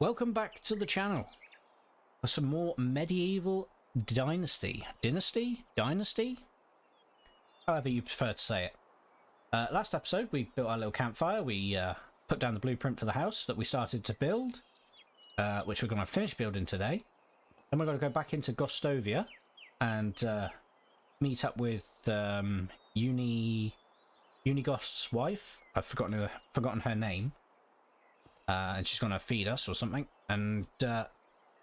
Welcome back to the channel for some more medieval Dynasty. Dynasty? However you prefer to say it. Last episode we built our little campfire. We put down the blueprint for the house that we started to build, which we're going to finish building today. Then we're going to go back into Gostovia and meet up with Unigost's wife. I've forgotten her name. And she's going to feed us or something. And then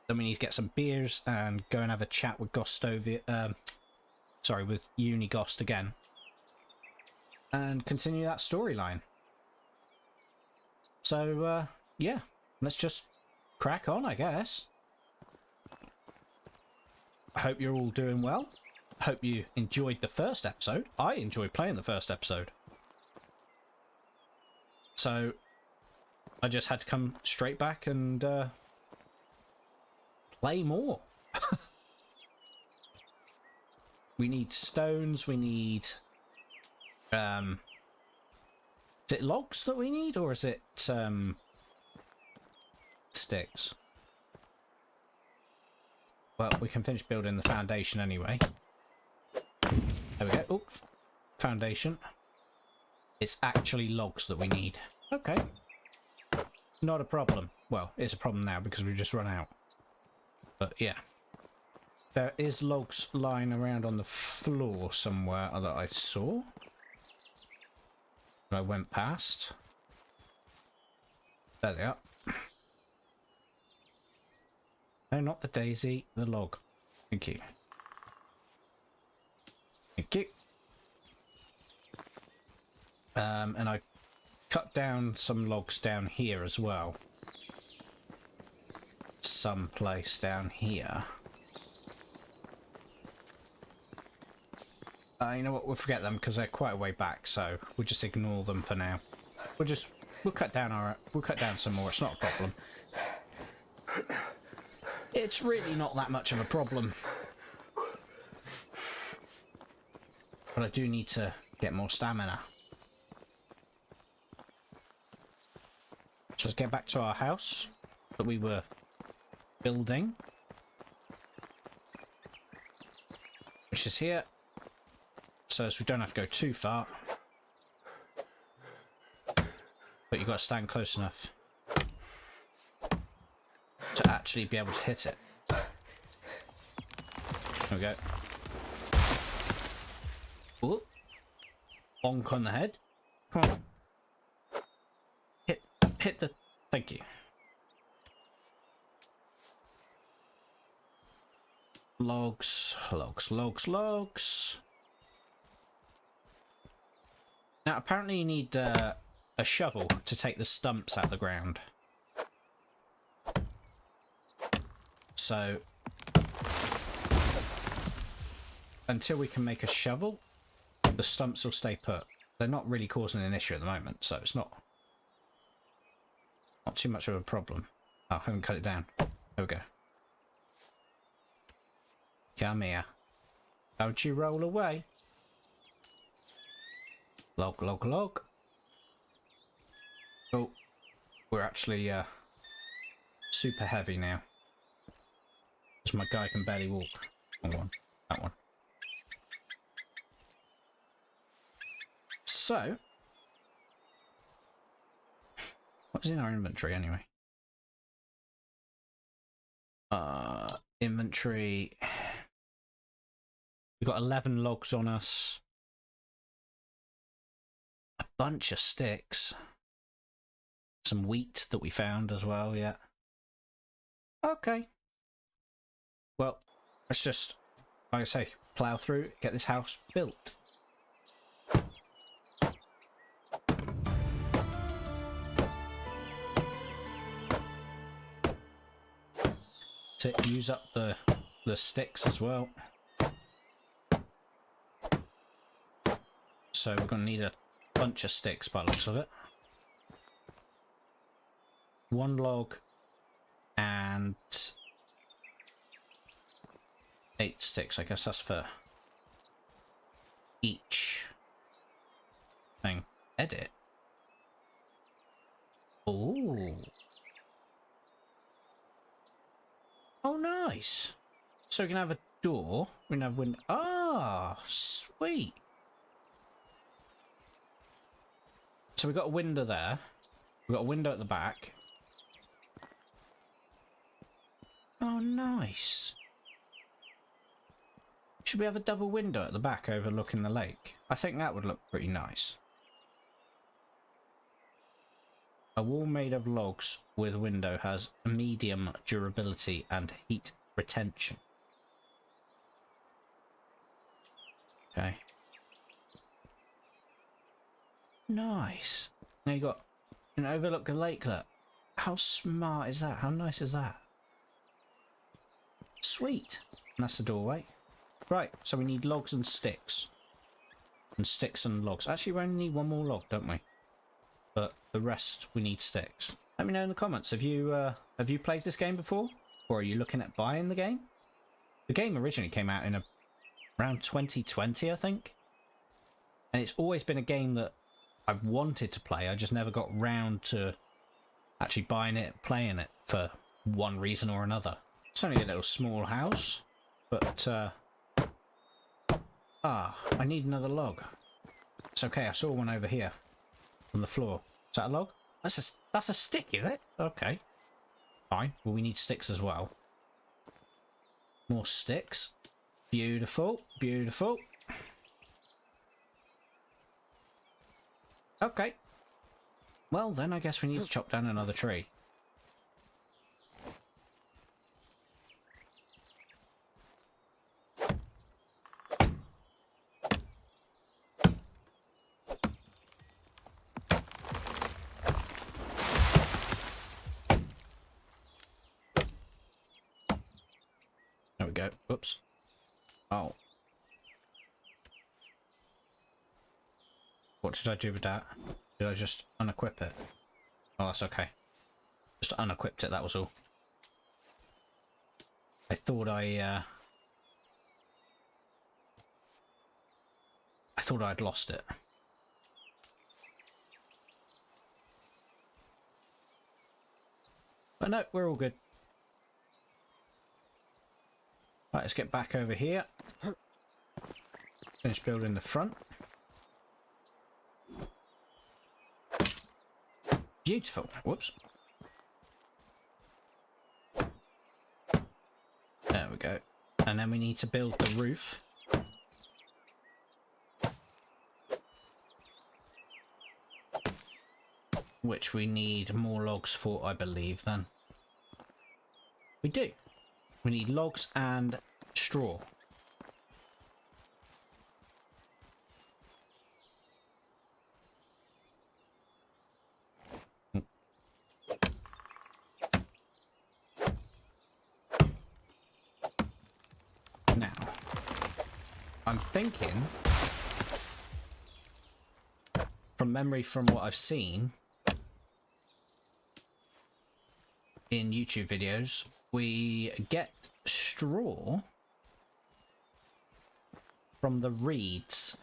we need to get some beers and go and have a chat with Gostovia. Sorry, with Unigost again. And continue that storyline. So, yeah. Let's just crack on, I guess. I hope you're all doing well. I hope you enjoyed the first episode. I enjoyed playing the first episode. So I just had to come straight back and play more. We need stones, we need... is it logs that we need, or is it sticks? Well, we can finish building the foundation anyway. There we go. Oh, foundation. It's actually logs that we need. Okay. Not a problem. Well, it's a problem now because we've just run out. But yeah. There is logs lying around on the floor somewhere that I saw. I went past. There they are. No, not the daisy, the log. Thank you. Thank you. And I cut down some logs down here as well. Someplace down here. You know what? We'll forget them because they're quite a way back, so we'll just ignore them for now. We'll cut down some more. It's not a problem. It's really not that much of a problem. But I do need to get more stamina. So let's get back to our house that we were building, which is here, so as we don't have to go too far, but you've got to stand close enough to actually be able to hit it. There we go. Ooh. Bonk on the head. Come on. Hit the... Thank you. Logs. Now, apparently you need a shovel to take the stumps out of the ground. So, until we can make a shovel, the stumps will stay put. They're not really causing an issue at the moment, so it's not too much of a problem. Oh, I haven't cut it down. There we go. Come here. Don't you roll away. Log. Oh, we're actually super heavy now. Because my guy can barely walk. Wrong one. That one. So, what's in our inventory anyway? Inventory. We've got 11 logs on us. A bunch of sticks. Some wheat that we found as well, yeah. Okay. Well, let's just, like I say, plough through, get this house built. To use up the sticks as well. So we're going to need a bunch of sticks by the looks of it. 1 log and 8 sticks. I guess that's for each thing. Edit. Ooh. Oh, nice. So we can have a door. We can have window. Ah, sweet. So we got a window there. We got a window at the back. Oh, nice. Should we have a double window at the back overlooking the lake? I think that would look pretty nice. A wall made of logs with window has medium durability and heat retention. Okay. Nice. Now you got an overlook the lake. Look. How smart is that? How nice is that? Sweet. And that's the doorway. Right, so we need logs and sticks. And sticks and logs. Actually, we only need one more log, don't we? But the rest, we need sticks. Let me know in the comments. Have you played this game before? Or are you looking at buying the game? The game originally came out in around 2020, I think. And it's always been a game that I've wanted to play. I just never got round to actually buying it, playing it for one reason or another. It's only a little small house, but I need another log. It's okay, I saw one over here on the floor. Is that a log? That's a stick, is it? Okay. Fine. Well, we need sticks as well. More sticks. Beautiful, beautiful. Okay. Well, then I guess we need to chop down another tree. There we go. Oops. Oh. What did I do with that? Did I just unequip it? Oh, that's okay. Just unequipped it, that was all. I thought I thought I'd lost it. But no, we're all good. Right, let's get back over here. Finish building the front. Beautiful. Whoops. There we go. And then we need to build the roof. Which we need more logs for, I believe, then. We do. We need logs and straw. Now, I'm thinking, from memory from what I've seen in YouTube videos, we get straw from the reeds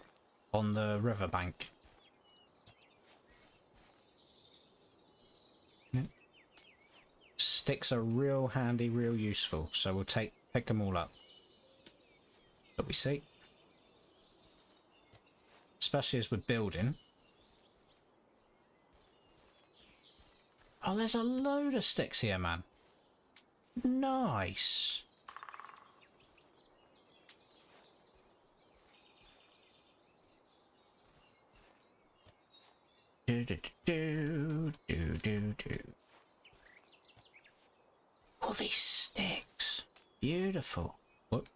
on the riverbank. Sticks are real handy, real useful, so we'll pick them all up. But we see, especially as we're building. Oh, there's a load of sticks here, man. Nice. Do do do do do do. All these sticks, beautiful. Whoop.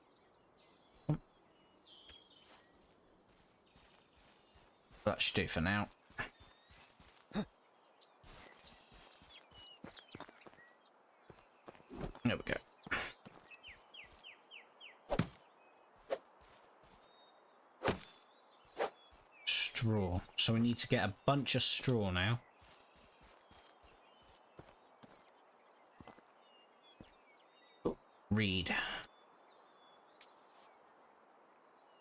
That should do for now. There we go. Straw. So we need to get a bunch of straw now. Oh, reed.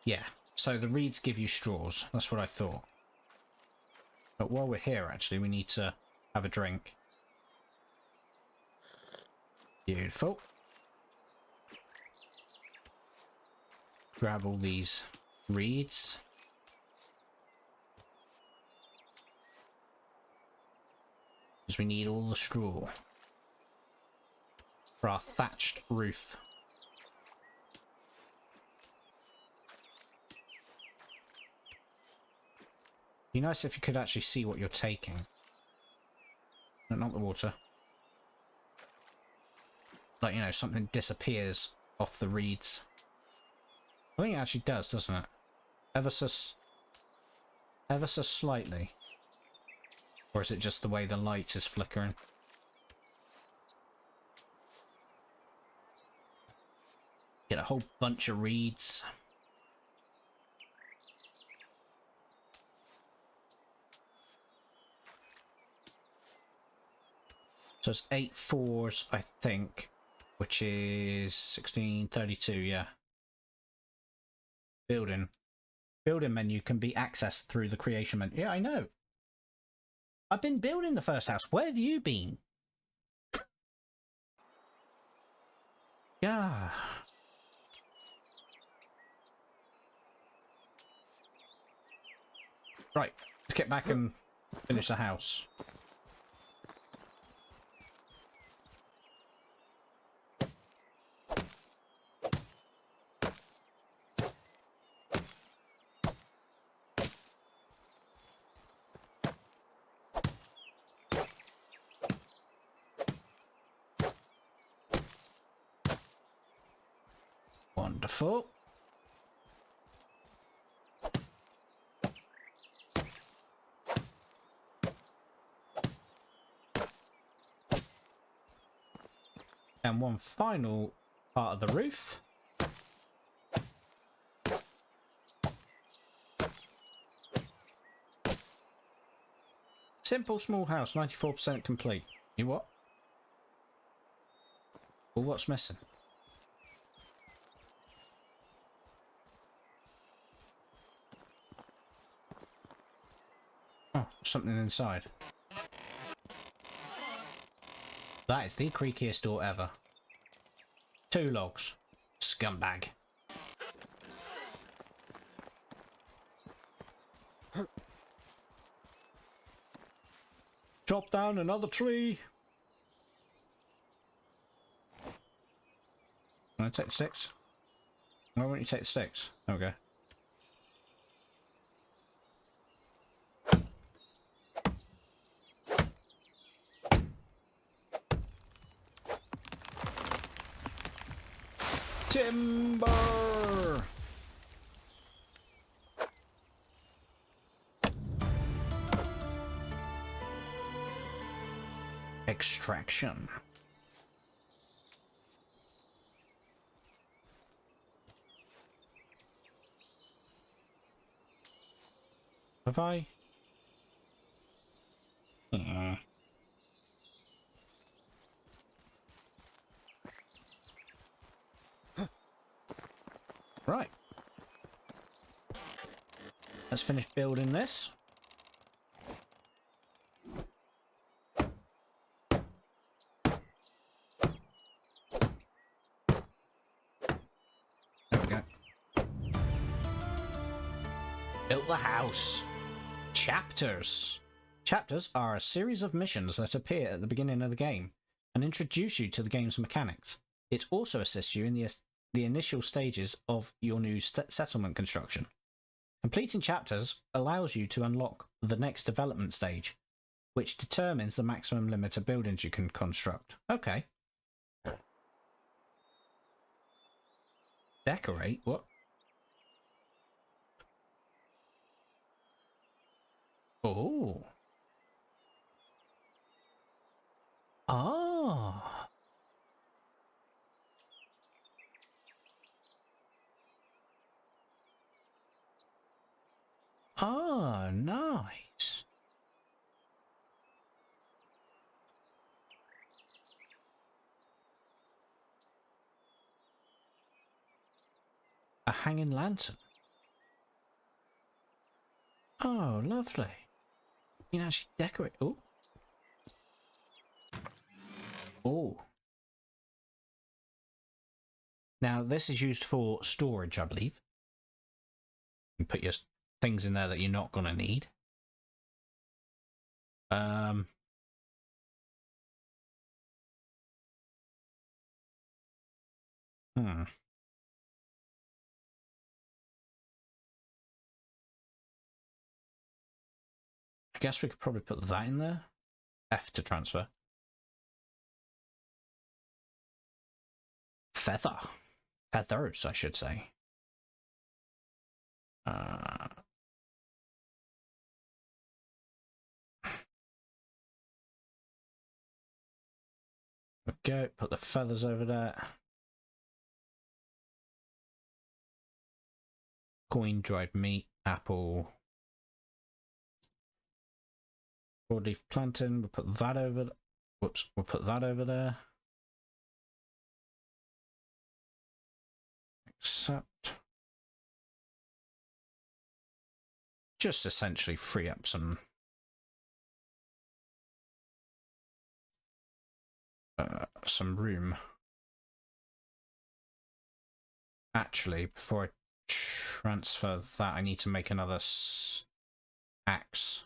Yeah. So the reeds give you straws. That's what I thought. But while we're here, actually, we need to have a drink. Beautiful. grab all these reeds. Because we need all the straw for our thatched roof. Be nice if you could actually see what you're taking. No, not the water. Like, you know, something disappears off the reeds. I think it actually does, doesn't it? Ever so slightly. Or is it just the way the light is flickering? Get a whole bunch of reeds. So it's 8 4s, I think, which is 1632, yeah. Building. Building menu can be accessed through the creation menu. Yeah, I know. I've been building the first house. Where have you been? Yeah. Right, let's get back and finish the house. Wonderful. And one final part of the roof. Simple small house, 94% complete. You what? Well, what's missing? Oh, something inside. That is the creakiest door ever. 2 logs. Scumbag. Chop down another tree. Can I take the sticks? Why won't you take the sticks? Okay. Timber! Extraction. Have I? Right. Let's finish building this. There we go. Built the house. Chapters. Chapters are a series of missions that appear at the beginning of the game and introduce you to the game's mechanics. It also assists you in the initial stages of your new settlement construction. Completing chapters allows you to unlock the next development stage, which determines the maximum limit of buildings you can construct. Okay. Decorate? What? Oh. Ah. Ah, nice. A hanging lantern. Oh, lovely. You can actually decorate. Oh. Oh. Now, this is used for storage, I believe. and put your things in there that you're not going to need. I guess we could probably put that in there. F to transfer. Feathers, I should say. Okay, put the feathers over there. Coin, dried meat, apple. Broadleaf plantain, we'll put that over. Whoops, we'll put that over there. Accept. Just essentially free up some room. Actually, before I transfer that, I need to make another axe.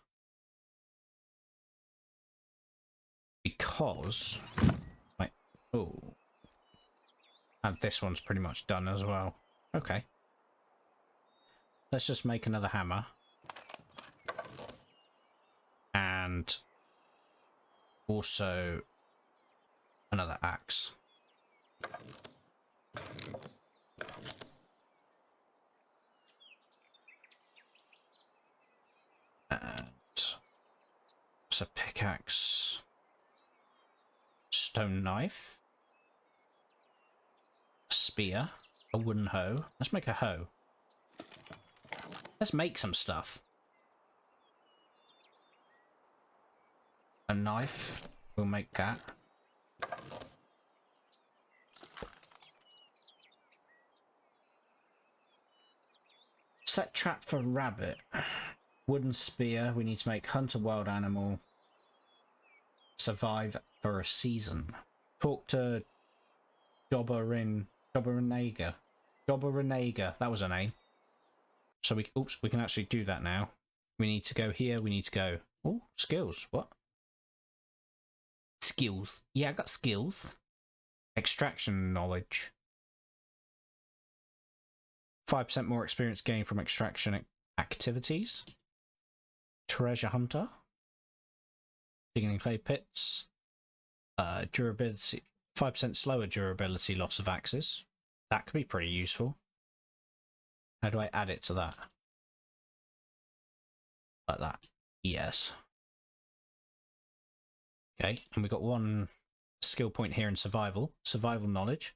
Because, like, oh, and this one's pretty much done as well. Okay. Let's just make another hammer. And also another axe. And it's a pickaxe. Stone knife. A spear. A wooden hoe. Let's make a hoe. Let's make some stuff. A knife. We'll make that. Set trap for rabbit. Wooden spear. We need to make hunt a wild animal. Survive for a season. Talk to Jobberinager. That was her name. So we can actually do that now. We need to go here. We need to go. Oh, skills. What? Skills. Yeah, I got skills. Extraction knowledge. 5% more experience gained from extraction activities. Treasure hunter. Digging in clay pits. Durability. 5% slower durability loss of axes. That could be pretty useful. How do I add it to that? Like that. Yes. Okay, and we've got one skill point here in survival. Survival knowledge.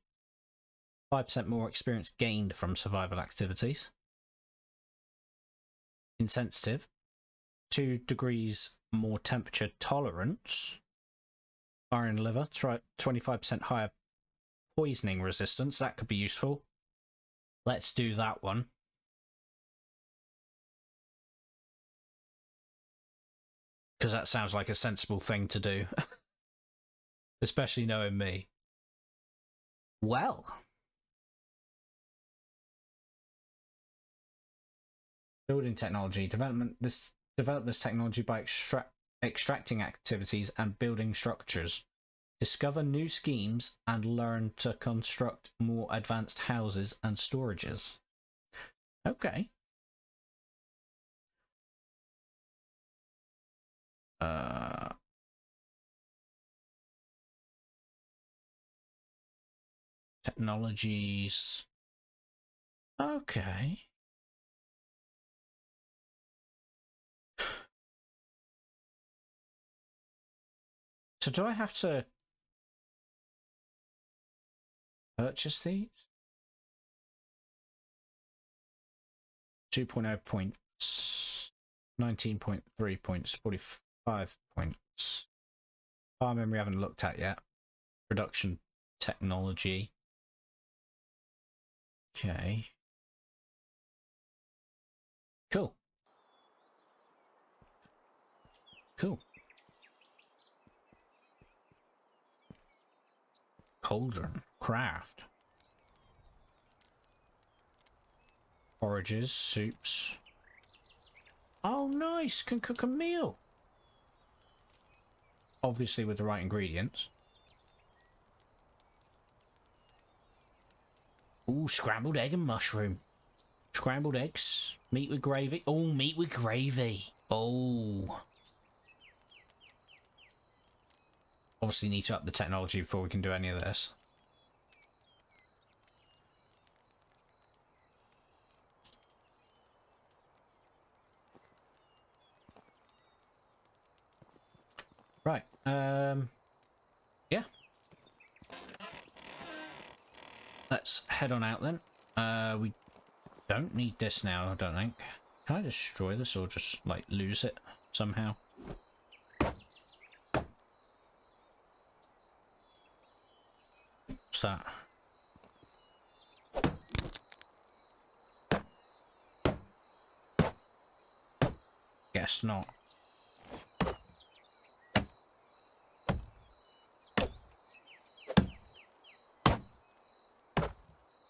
5% more experience gained from survival activities. Insensitive. 2 degrees more temperature tolerance. Iron liver. Try 25% higher poisoning resistance. That could be useful. Let's do that one. Because that sounds like a sensible thing to do. Especially knowing me. Well. Building technology. Develop this technology by extracting activities and building structures. Discover new schemes and learn to construct more advanced houses and storages. Okay. Technologies. Okay. So do I have to purchase these? 2.0 points. 19.3 points. 45 points. File memory we haven't looked at yet. Production technology. Okay. Cool. Cool. Cauldron. Craft. Porridges, soups. Oh, nice! Can cook a meal. Obviously with the right ingredients. Ooh, scrambled egg and mushroom. Scrambled eggs. Meat with gravy. Oh, meat with gravy. Oh. Obviously need to up the technology before we can do any of this. Right, yeah. Let's head on out then. We don't need this now, I don't think. Can I destroy this or just, like, lose it somehow? What's that? Guess not.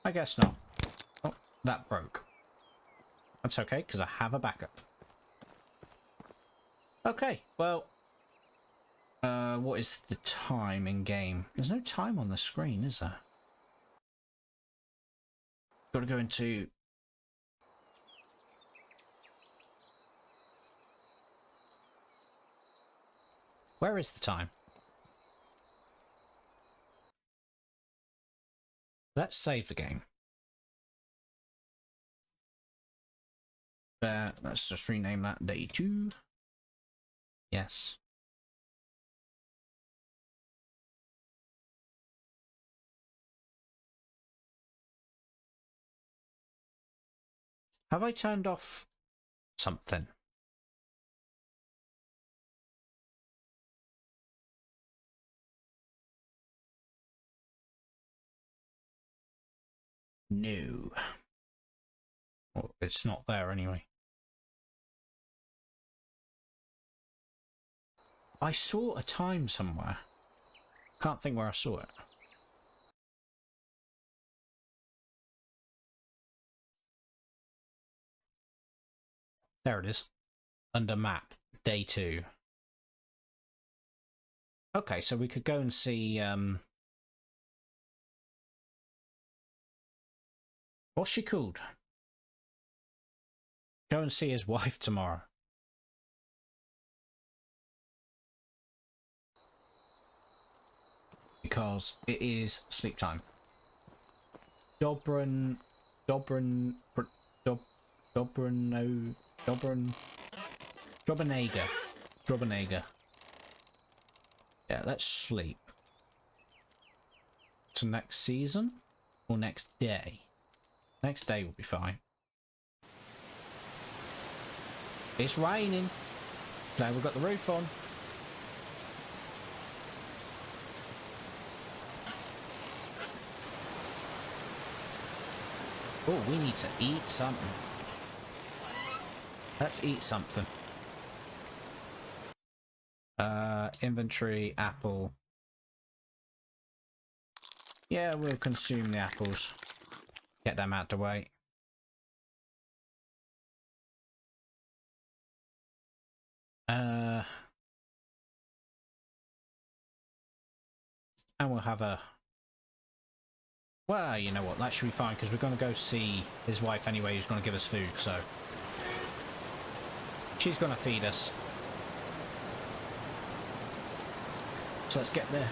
I guess not. Oh, that broke. That's okay, because I have a backup. Okay, well... what is the time in game? There's no time on the screen, is there? Got to go into... Where is the time? Let's save the game. Let's just rename that day 2. Yes. Have I turned off something? No. Well, it's not there anyway. I saw a time somewhere. Can't think where I saw it. There it is. Under map, day 2. Okay, so we could go and see, what's she called? Go and see his wife tomorrow. Because it is sleep time. Dobranaga. Yeah, let's sleep. To next season? Or next day? Next day will be fine. It's raining. Glad we've got the roof on. Oh, we need to eat something. Let's eat something. Inventory, apple. Yeah, we'll consume the apples. Get them out the way. And we'll have a... Well, you know what, that should be fine, because we're going to go see his wife anyway, who's going to give us food, so... She's going to feed us. So let's get there.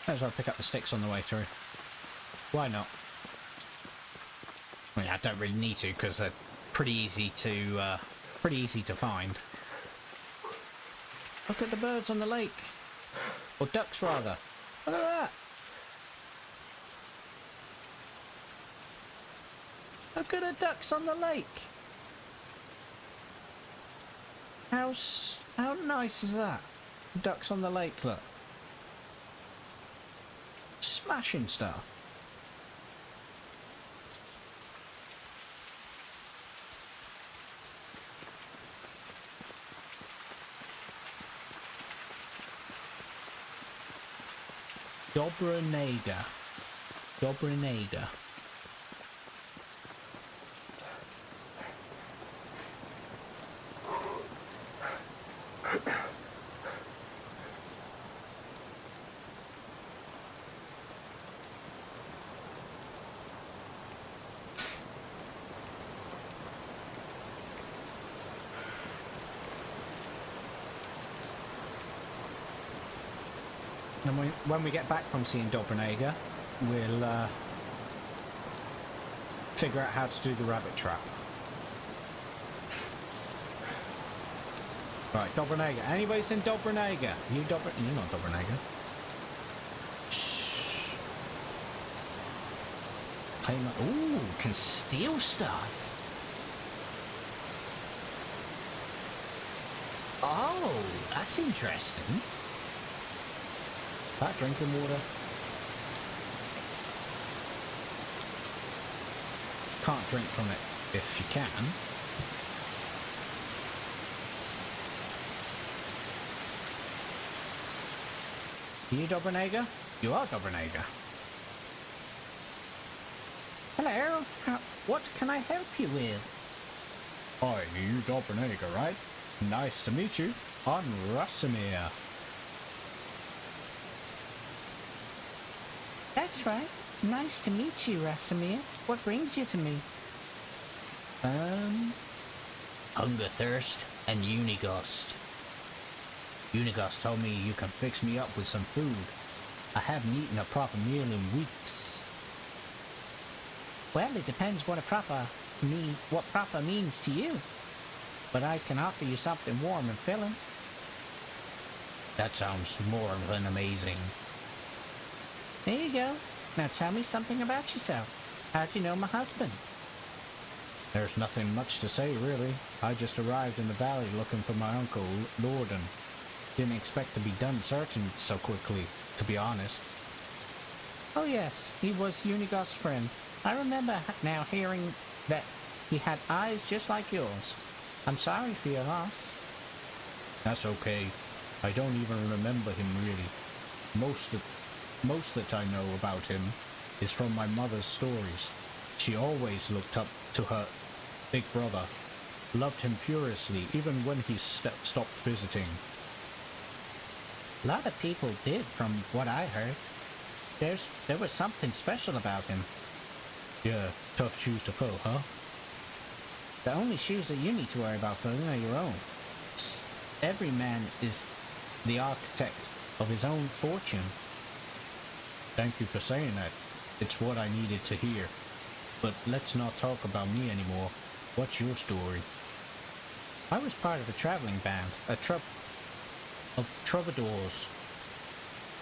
Might as well pick up the sticks on the way through. Why not? I mean, I don't really need to because they're pretty easy to find. Look at the birds on the lake, or ducks rather. Look at that. Look at the ducks on the lake. How nice is that? Ducks on the lake, look. Smashing stuff. Dobronaga. Dobronaga. And when we get back from seeing Dobronaga, we'll figure out how to do the rabbit trap. Right, Dobronaga. Anybody seen Dobronaga? You're not Dobronaga. Shh. Ooh, can steal stuff. Oh, that's interesting. That drinking water. Can't drink from it if you can. You Dobronaga? You are Dobronaga. Hello. What can I help you with? Hi, you Dobronaga, right? Nice to meet you. I'm Rasimir. That's right. Nice to meet you, Rasimir. What brings you to me? Hunger, thirst, and Unighost. Unighost told me you can fix me up with some food. I haven't eaten a proper meal in weeks. Well, it depends what proper means to you. But I can offer you something warm and filling. That sounds more than amazing. There you go. Now tell me something about yourself. How'd you know my husband? There's nothing much to say, really. I just arrived in the valley looking for my uncle, Lorden. Didn't expect to be done searching so quickly, to be honest. Oh yes, he was Unighost's friend. I remember now hearing that he had eyes just like yours. I'm sorry for your loss. That's okay. I don't even remember him really. Most that I know about him is from my mother's stories. She always looked up to her big brother, loved him furiously even when he stopped visiting. A lot of people did, from what I heard. There was something special about him. Yeah, tough shoes to fill, huh? The only shoes that you need to worry about filling are your own. Every man is the architect of his own fortune. Thank you for saying that. It's what I needed to hear. But let's not talk about me anymore. What's your story? I was part of a traveling band, of troubadours.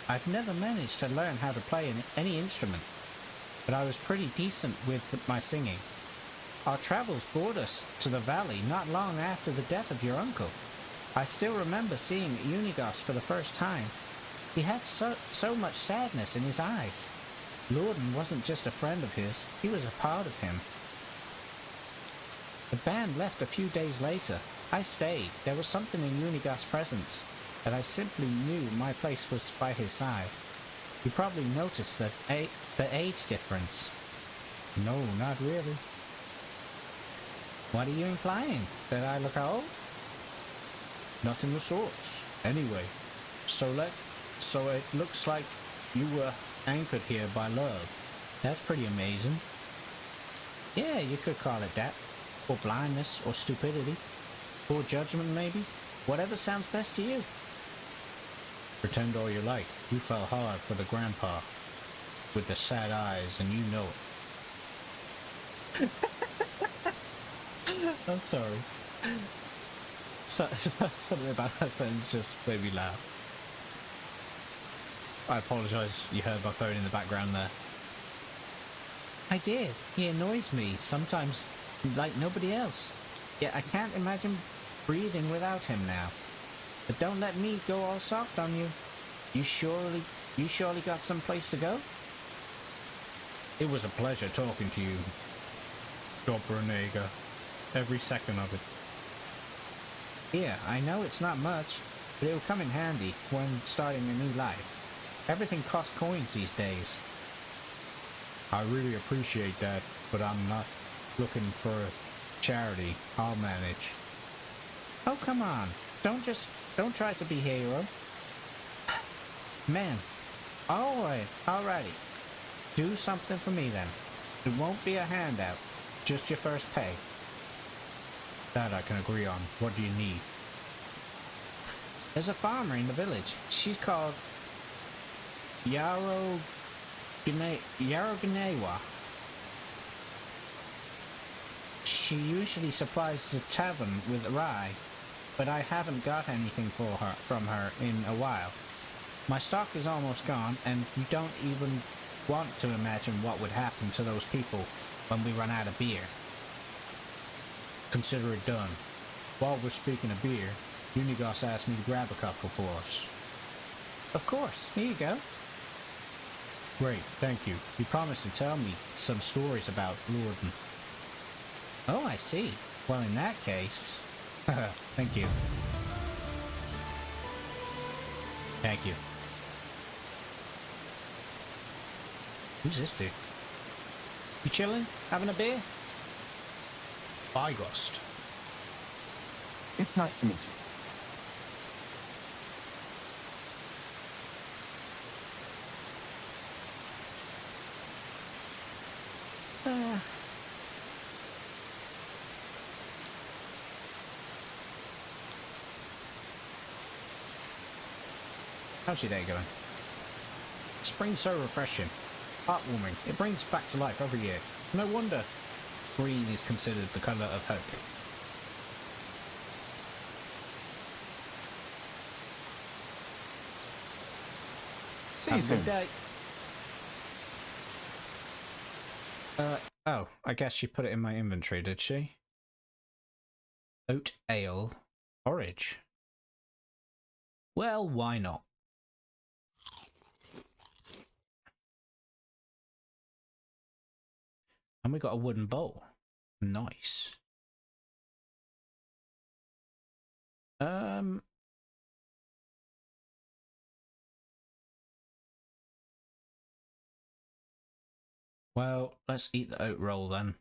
I've never managed to learn how to play any instrument, but I was pretty decent with my singing. Our travels brought us to the valley not long after the death of your uncle. I still remember seeing Unighost for the first time. He had so much sadness in his eyes. Lorden wasn't just a friend of his, he was a part of him. The band left a few days later. I stayed. There was something in Unighost's presence that I simply knew my place was by his side. You probably noticed the age difference. No, not really. What are you implying? That I look old? Nothing of the sorts. Anyway, so it looks like you were anchored here by love. That's pretty amazing. Yeah, you could call it that. Or blindness, or stupidity. Poor judgment, maybe. Whatever sounds best to you. Pretend all you like. You fell hard for the grandpa. With the sad eyes, and you know it. I'm sorry. Something about that sentence just made me laugh. I apologise, you heard my phone in the background there. I did. He annoys me, sometimes like nobody else. Yet I can't imagine breathing without him now. But don't let me go all soft on you. You surely got some place to go? It was a pleasure talking to you, Dobronaga. Every second of it. Yeah, I know it's not much, but it'll come in handy when starting a new life. Everything costs coins these days. I really appreciate that, but I'm not looking for charity. I'll manage. Oh, come on. Don't try to be hero. Man. Alrighty. Do something for me then. It won't be a handout. Just your first pay. That I can agree on. What do you need? There's a farmer in the village. She's called Yaroganewa. She usually supplies the tavern with rye, but I haven't got anything from her in a while. My stock is almost gone, and you don't even want to imagine what would happen to those people when we run out of beer. Consider it done. While we're speaking of beer, Unigos asked me to grab a couple for us. Of course. Here you go. Great, thank you. You promised to tell me some stories about LIONTT. Oh, I see. Well, in that case... Thank you. Thank you. Who's this dude? You chilling? Having a beer? Byghost. It's nice to meet you. How's your day going? Spring's so refreshing. Heartwarming. It brings back to life every year. No wonder green is considered the colour of hope. See you soon. Good day. Oh, I guess she put it in my inventory, did she? Oat ale porridge. Well, why not? And we got a wooden bowl. Nice. Well, let's eat the oat roll then.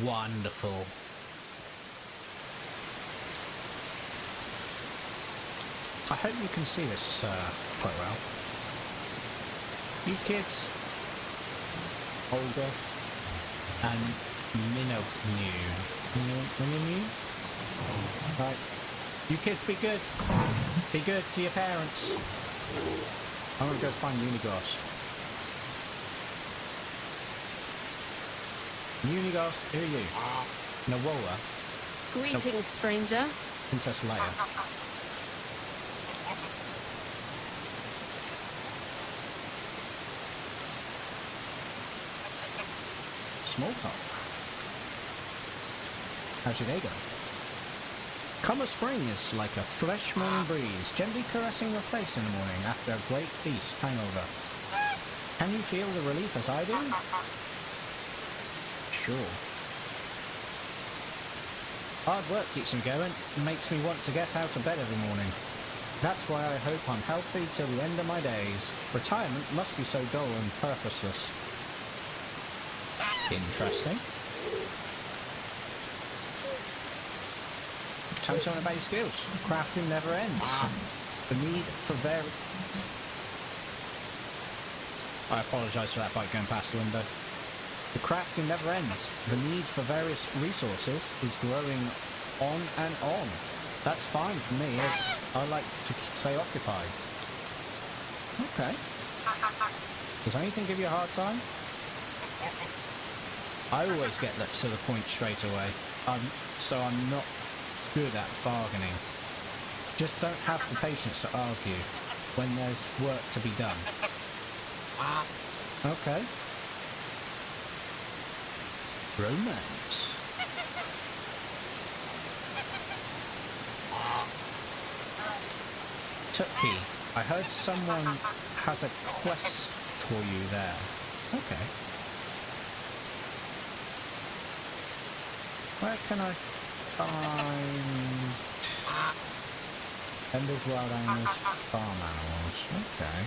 Wonderful. I hope you can see this quite well. You kids, Olga and Minnow. Right. You kids be good. Be good to your parents. I'm gonna go find Unigos. Unigos, who are you? Nawoa. Greetings, stranger. Princess Leia. Small talk. How's your day going? Summer spring is like a fresh morning breeze, gently caressing your face in the morning after a great feast hangover. Can you feel the relief as I do? Sure. Hard work keeps me going and makes me want to get out of bed every morning. That's why I hope I'm healthy till the end of my days. Retirement must be so dull and purposeless. Interesting. Tell me something about your skills. Crafting never ends. The need for I apologise for that bike going past the window. The crafting never ends. The need for various resources is growing on and on. That's fine for me, as I like to stay occupied. Okay. Does anything give you a hard time? I always get that to the point straight away. So I'm not good at bargaining. Just don't have the patience to argue when there's work to be done. Okay. Romance. Tucky, I heard someone has a quest for you there. Okay. Where can I find Ember's wild animals, farm animals? Okay.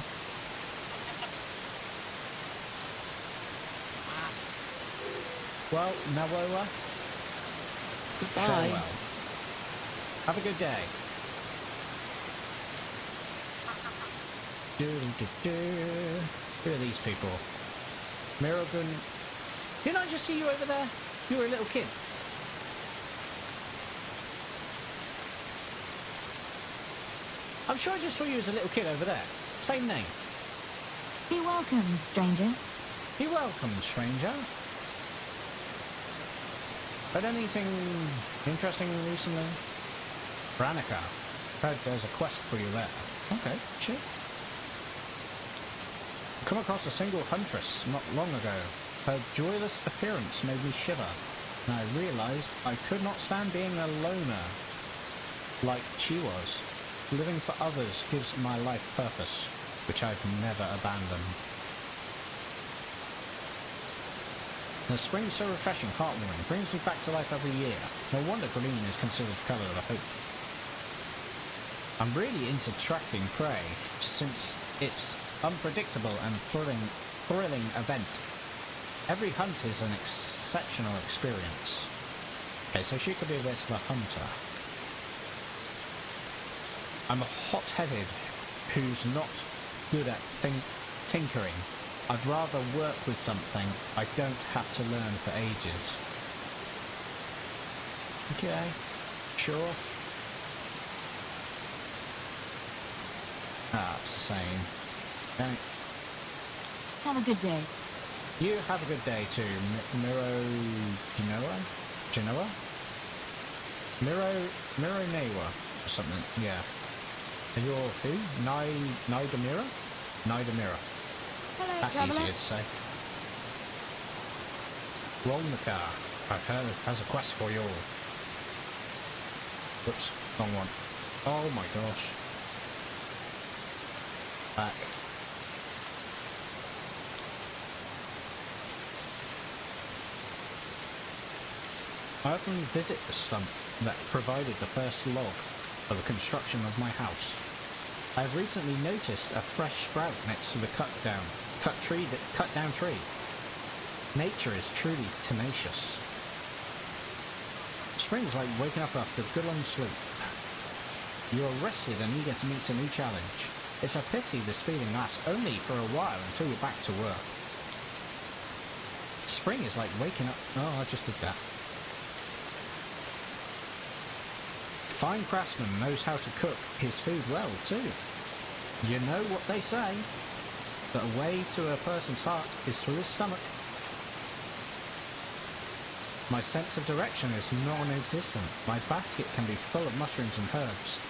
Well, Nawoa, Goodbye. farewell. Have a good day. Who are these people? Miragun. Didn't I just see you over there? You were a little kid. I'm sure I just saw you as a little kid over there. Same name. Be welcome, stranger. Be welcome, stranger. Heard anything interesting recently? Branica. Heard there's a quest for you there. Okay, sure. Come across a single huntress not long ago. Her joyless appearance made me shiver, and I realised I could not stand being a loner like she was. Living for others gives my life purpose, which I've never abandoned. The spring so refreshing, heartwarming, brings me back to life every year. No wonder green is considered the colour of hope. I'm really into tracking prey, since it's unpredictable and thrilling event. Every hunt is an exceptional experience. Okay, so she could be a bit of a hunter. I'm a hot-headed who's not good at tinkering. I'd rather work with something I don't have to learn for ages. Okay, sure. Ah, it's the same. Okay. Have a good day. You have a good day too, Genoa? Miro Newa, or something, yeah. And you're who? Nidamira? Nidamira. Hello, That's traveller. easier to say. Roll the car. I've heard it has a quest for you all. Whoops, wrong one. Oh my gosh. Back. I often visit the stump that provided the first log for the construction of my house. I have recently noticed a fresh sprout next to the cut down tree. Nature is truly tenacious. Spring is like waking up after a good long sleep. You are rested and eager to meet a new challenge. It's a pity this feeling lasts only for a while until you're back to work. Spring is like waking up... Oh, I just did that. Fine craftsman knows how to cook his food well, too. You know what they say, that a way to a person's heart is through his stomach. My sense of direction is non-existent. My basket can be full of mushrooms and herbs,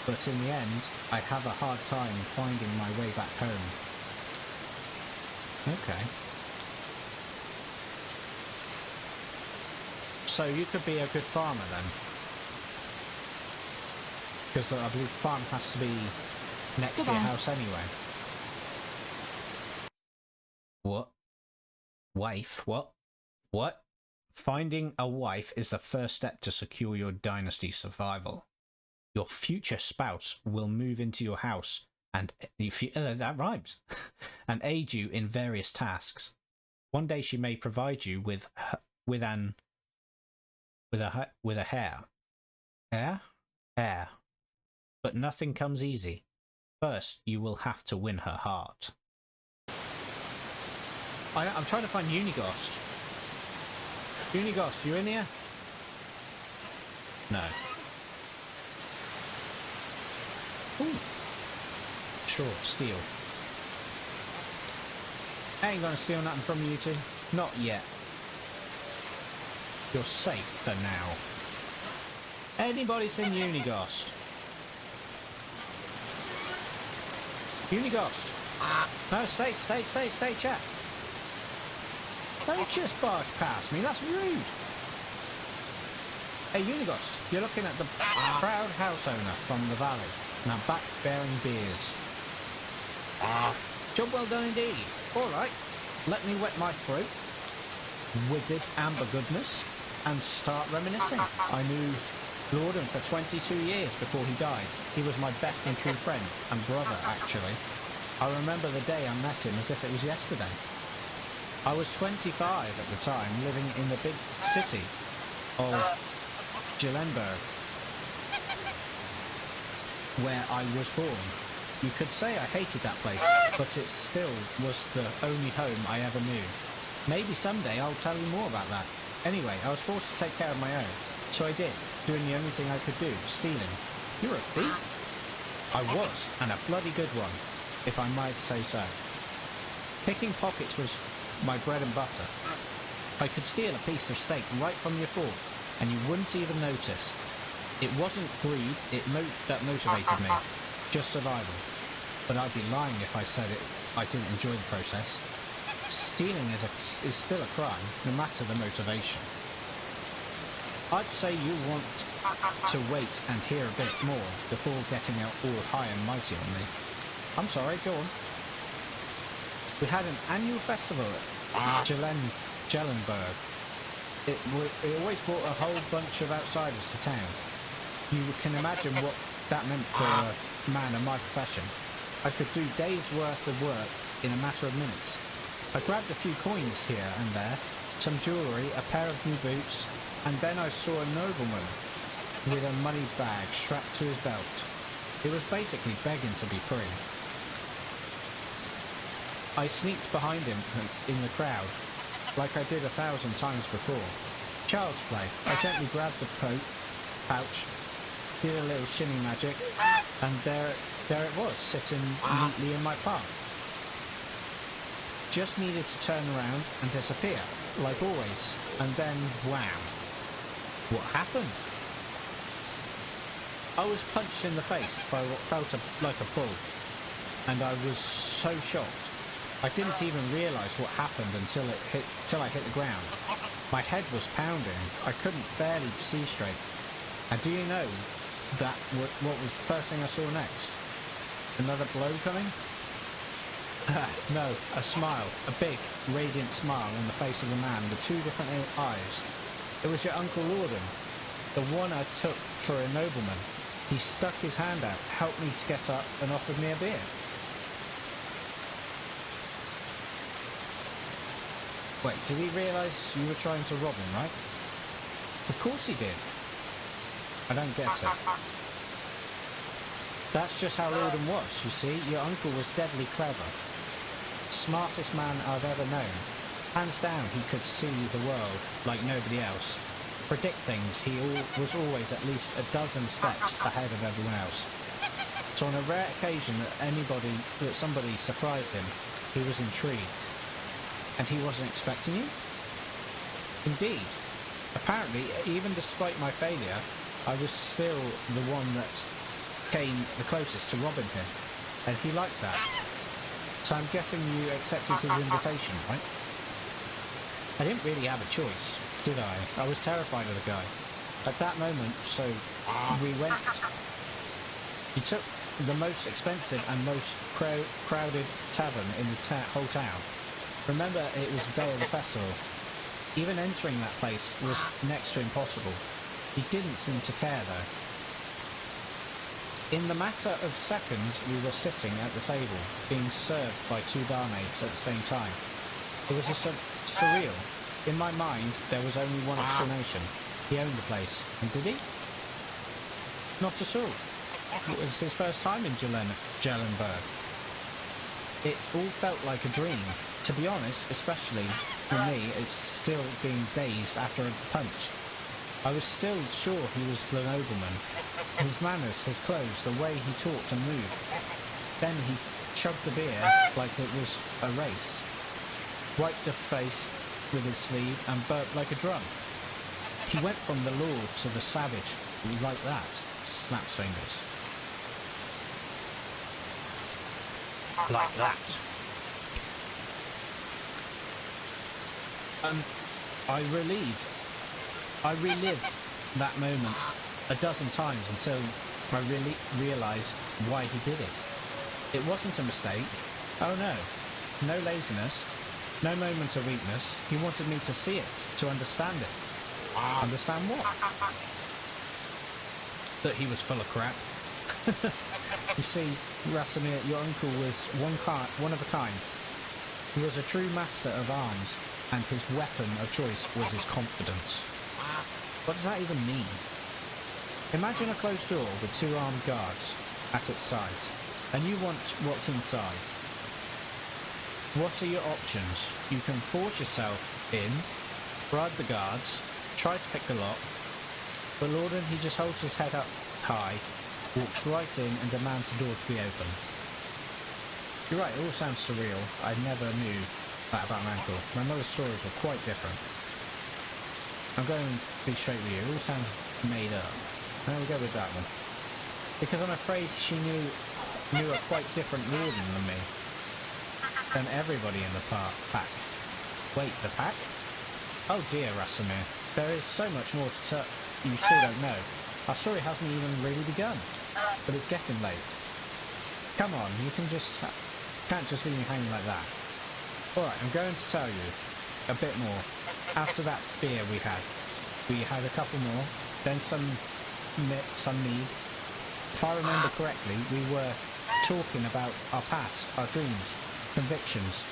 but in the end, I have a hard time finding my way back home. Okay. So you could be a good farmer then? Because I believe farm has to be next to your house anyway. What? Wife? What? What? Finding a wife is the first step to secure your dynasty survival. Your future spouse will move into your house and that rhymes, and aid you in various tasks. One day she may provide you with a hair. But nothing comes easy. First, you will have to win her heart. I'm trying to find Unighost. Unighost, you in here? No. Ooh. Sure, steal. I ain't gonna steal nothing from you two. Not yet. You're safe for now. Anybody seen Unighost? Unighost. No, stay, chat. Don't just barge past me, that's rude. Hey, Unighost, you're looking at the proud house owner from the valley. Now back bearing beers. Job well done indeed. Alright, let me wet my throat with this amber goodness. and start reminiscing. I knew Lorden for 22 years before he died. He was my best and true friend, and brother, actually. I remember the day I met him as if it was yesterday. I was 25 at the time, living in the big city of Gillenberg, where I was born. You could say I hated that place, but it still was the only home I ever knew. Maybe someday I'll tell you more about that. Anyway, I was forced to take care of my own, so I did, doing the only thing I could do, stealing. You're a thief? I was, and a bloody good one, if I might say so. Picking pockets was my bread and butter. I could steal a piece of steak right from your fork, and you wouldn't even notice. It wasn't greed that motivated me, just survival. But I'd be lying if I said I didn't enjoy the process. Stealing is still a crime, no matter the motivation. I'd say you want to wait and hear a bit more before getting out all high and mighty on me. I'm sorry, go on. We had an annual festival at Gellenberg. It always brought a whole bunch of outsiders to town. You can imagine what that meant for a man of my profession. I could do days' worth of work in a matter of minutes. I grabbed a few coins here and there, some jewellery, a pair of new boots, and then I saw a nobleman with a money bag strapped to his belt. He was basically begging to be free. I sneaked behind him in the crowd, like I did 1,000 times before. Child's play. I gently grabbed the pouch, did a little shimmy magic, and there it was, sitting neatly in my palm. Just needed to turn around and disappear, like always, and then wham! What happened? I was punched in the face by what felt like a bull, and I was so shocked. I didn't even realise what happened until I hit the ground. My head was pounding. I couldn't barely see straight. And do you know what was the first thing I saw next? Another blow coming? No, a smile. A big, radiant smile on the face of the man with two different eyes. It was your Uncle Lorden, the one I took for a nobleman. He stuck his hand out, helped me to get up, and offered me a beer. Wait, did he realise you were trying to rob him, right? Of course he did. I don't get it. That's just how Lorden was, you see. Your uncle was deadly clever. Smartest man I've ever known. Hands down, he could see the world like nobody else. Predict things, he was always at least a dozen steps ahead of everyone else. So on a rare occasion that somebody surprised him, he was intrigued. And he wasn't expecting you? Indeed. Apparently, even despite my failure, I was still the one that came the closest to robbing him. And he liked that. So I'm guessing you accepted his invitation, right? I didn't really have a choice, did I? I was terrified of the guy. At that moment, so we went... He took the most expensive and most crowded tavern in the whole town. Remember, it was the day of the festival. Even entering that place was next to impossible. He didn't seem to care, though. In the matter of seconds, we were sitting at the table, being served by two barmaids at the same time. It was surreal. In my mind, there was only one explanation. He owned the place. And did he? Not at all. It was his first time in Gellenberg. It all felt like a dream. To be honest, especially for me, it's still being dazed after a punch. I was still sure he was the nobleman. His manners, his clothes, the way he talked and moved. Then he chugged the beer like it was a race, wiped the face with his sleeve and burped like a drum. He went from the lord to the savage like that. Snaps fingers. Like that. I relived that moment a dozen times until I really realised why he did it. It wasn't a mistake. Oh no. No laziness. No moment of weakness. He wanted me to see it, to understand it. Understand what? That he was full of crap. You see, Rasamir, your uncle was one of a kind. He was a true master of arms, and his weapon of choice was his confidence. What does that even mean? Imagine a closed door with 2 armed guards at its sides, and you want what's inside. What are your options? You can force yourself in, bribe the guards, try to pick the lock, but Lorden, he just holds his head up high, walks right in and demands the door to be open. You're right, it all sounds surreal. I never knew that about my uncle. My mother's stories were quite different. I'm going to be straight with you. It all sounds made up. And we'll go with that one. Because I'm afraid she knew a quite different Lorden than me. Than everybody in the pack. Wait, the pack? Oh dear, Rasamir. There is so much more to you still don't know. Our story hasn't even really begun. But it's getting late. Come on, you can't just leave me hanging like that. Alright, I'm going to tell you a bit more. After that beer we had a couple more, then some mead. If I remember correctly, we were talking about our past, our dreams, convictions.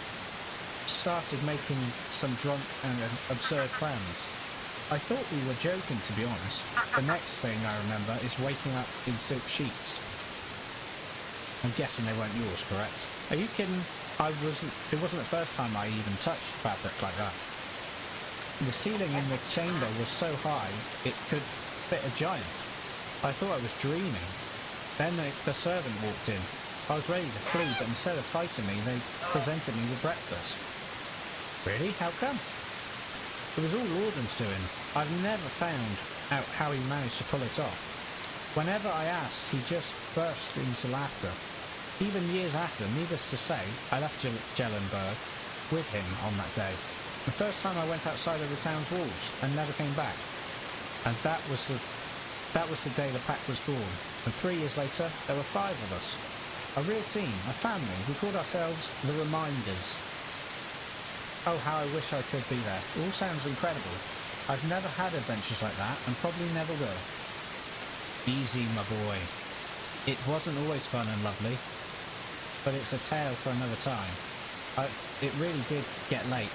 Started making some drunk and absurd plans. I thought we were joking, to be honest. The next thing I remember is waking up in silk sheets. I'm guessing they weren't yours, correct? Are you kidding? It wasn't the first time I even touched fabric like that. The ceiling in the chamber was so high it could fit a giant. I thought I was dreaming. Then the servant walked in. I was ready to flee, but instead of fighting me, they presented me with breakfast. Really? How come? It was all Lorden's doing. I've never found out how he managed to pull it off. Whenever I asked, he just burst into laughter. Even years after, needless to say, I left Gellenberg with him on that day. The first time I went outside of the town's walls and never came back. And that was the day the pack was born. And 3 years later, there were 5 of us. A real team, a family. We called ourselves the Reminders. Oh, how I wish I could be there. It all sounds incredible. I've never had adventures like that, and probably never will. Easy, my boy. It wasn't always fun and lovely, but it's a tale for another time. It really did get late,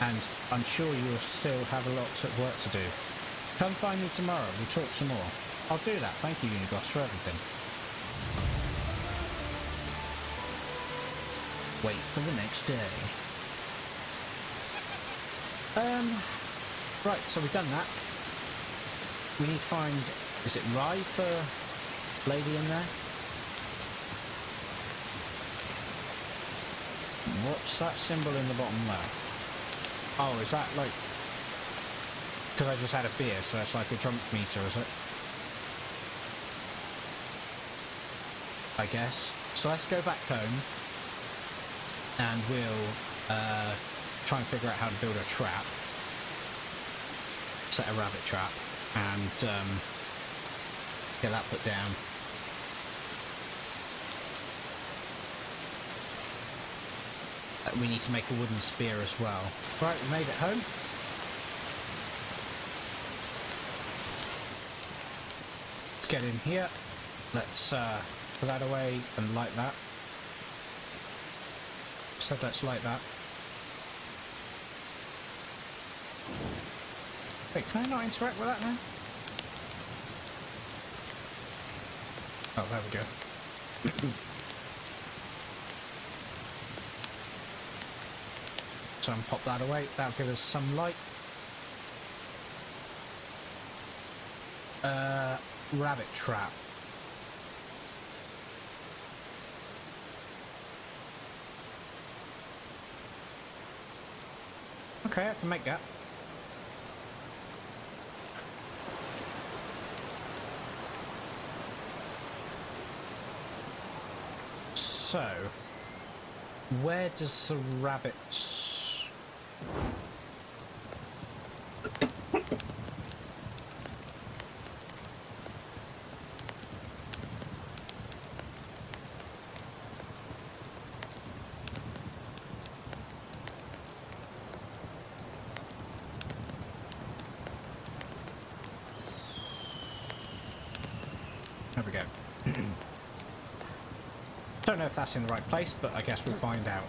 and I'm sure you'll still have a lot of work to do. Come find me tomorrow, we'll talk some more. I'll do that, thank you, Unigos, for everything. Wait for the next day. Right, so we've done that. We need to find, is it Rye for lady in there? What's that symbol in the bottom there? Oh, is that like, because I just had a beer, so it's like a drunk meter, is it? I guess. So let's go back home, and we'll try and figure out how to build a trap. Set a rabbit trap, and get that put down. We need to make a wooden spear as well. Right, we made it home. Let's get in here. Let's put that away and light that. So let's light that. Wait, can I not interact with that now? Oh, there we go. So I'll pop that away. That'll give us some light. Rabbit trap. Okay, I can make that. So, where does the rabbits... Don't know if that's in the right place, but I guess we'll find out.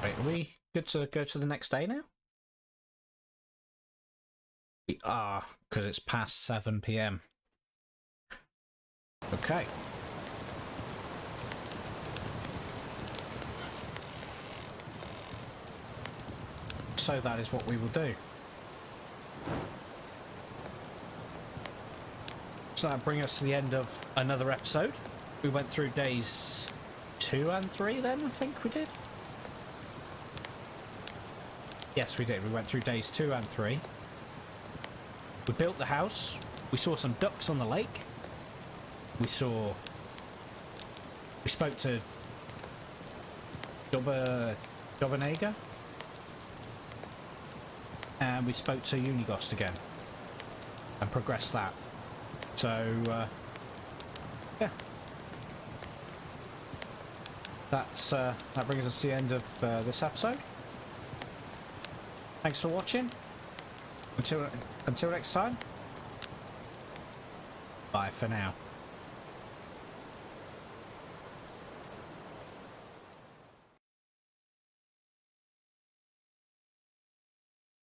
Wait, are we good to go to the next day now? We are, because it's past 7 PM. Okay. So that is what we will do. So that'll bring us to the end of another episode. We went through days 2 and 3 then, I think we did. Yes, we did. We went through days 2 and 3. We built the house. We saw some ducks on the lake. We spoke to Dobernager. And we spoke to Unigost again. And progressed that. So, yeah. That brings us to the end of this episode. Thanks for watching. Until next time. Bye for now.